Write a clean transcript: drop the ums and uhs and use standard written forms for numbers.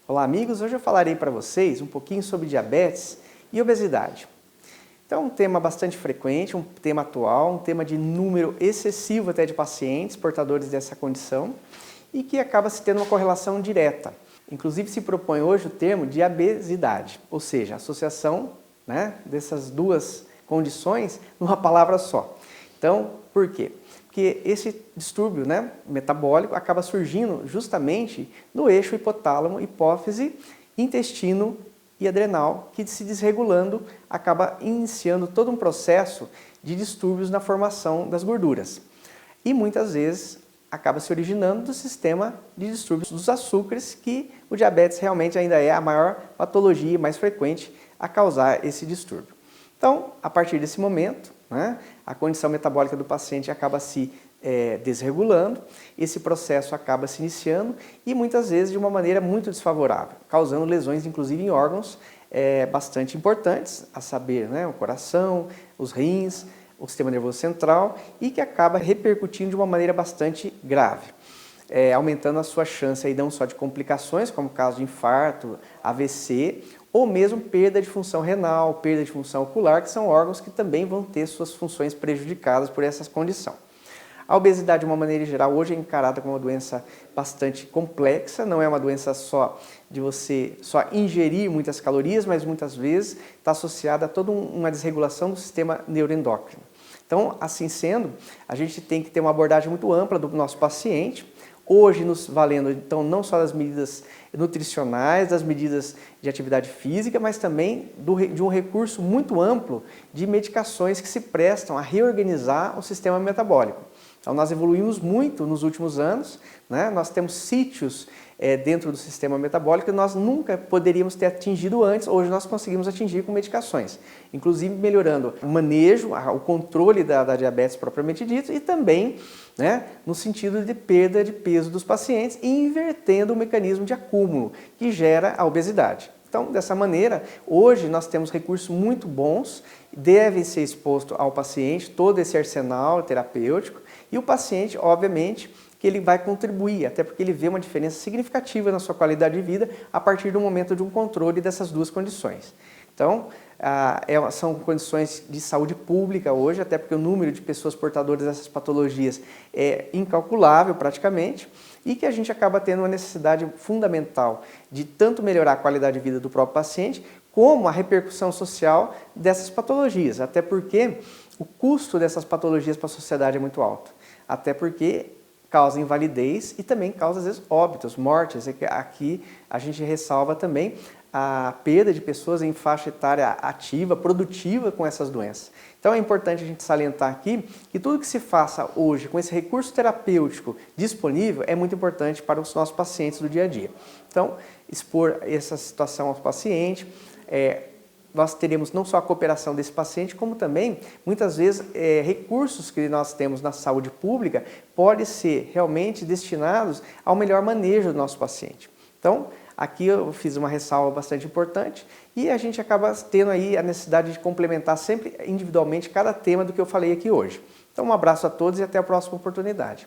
Olá amigos, hoje eu falarei para vocês um pouquinho sobre diabetes e obesidade. Então um tema bastante frequente, um tema atual, um tema de número excessivo até de pacientes portadores dessa condição e que acaba se tendo uma correlação direta. Inclusive se propõe hoje o termo diabesidade, ou seja, a associação dessas duas condições numa palavra só. Então, por quê? Porque esse distúrbio metabólico acaba surgindo justamente no eixo hipotálamo, hipófise, intestino e adrenal, que se desregulando acaba iniciando todo um processo de distúrbios na formação das gorduras. E muitas vezes acaba se originando do sistema de distúrbios dos açúcares, que o diabetes realmente ainda é a maior patologia mais frequente a causar esse distúrbio. Então, a partir desse momento, a condição metabólica do paciente acaba se desregulando, esse processo acaba se iniciando e muitas vezes de uma maneira muito desfavorável, causando lesões inclusive em órgãos bastante importantes, a saber, o coração, os rins, o sistema nervoso central, e que acaba repercutindo de uma maneira bastante grave, aumentando a sua chance aí não só de complicações, como o caso de infarto, AVC, ou mesmo perda de função renal, perda de função ocular, que são órgãos que também vão ter suas funções prejudicadas por essa condição. A obesidade, de uma maneira geral, hoje é encarada como uma doença bastante complexa, não é uma doença só de você só ingerir muitas calorias, mas muitas vezes está associada a toda uma desregulação do sistema neuroendócrino. Então, assim sendo, a gente tem que ter uma abordagem muito ampla do nosso paciente, hoje nos valendo então não só das medidas nutricionais, das medidas de atividade física, mas também de um recurso muito amplo de medicações que se prestam a reorganizar o sistema metabólico. Então nós evoluímos muito nos últimos anos, nós temos sítios dentro do sistema metabólico que nós nunca poderíamos ter atingido antes, hoje nós conseguimos atingir com medicações, inclusive melhorando o manejo, o controle da diabetes propriamente dito e também no sentido de perda de peso dos pacientes e invertendo o mecanismo de acúmulo que gera a obesidade. Então, dessa maneira, hoje nós temos recursos muito bons, devem ser expostos ao paciente todo esse arsenal terapêutico e o paciente, obviamente, que ele vai contribuir, até porque ele vê uma diferença significativa na sua qualidade de vida a partir do momento de um controle dessas duas condições. Então, são condições de saúde pública hoje, até porque o número de pessoas portadoras dessas patologias é incalculável praticamente, e que a gente acaba tendo uma necessidade fundamental de tanto melhorar a qualidade de vida do próprio paciente, como a repercussão social dessas patologias, até porque o custo dessas patologias para a sociedade é muito alto, até porque causa invalidez e também causa, às vezes, óbitos, mortes. Aqui a gente ressalva também a perda de pessoas em faixa etária ativa, produtiva com essas doenças. Então é importante a gente salientar aqui que tudo que se faça hoje com esse recurso terapêutico disponível é muito importante para os nossos pacientes do dia a dia. Então, expor essa situação ao paciente, nós teremos não só a cooperação desse paciente, como também, muitas vezes, recursos que nós temos na saúde pública podem ser realmente destinados ao melhor manejo do nosso paciente. Então, aqui eu fiz uma ressalva bastante importante e a gente acaba tendo aí a necessidade de complementar sempre individualmente cada tema do que eu falei aqui hoje. Então, um abraço a todos e até a próxima oportunidade.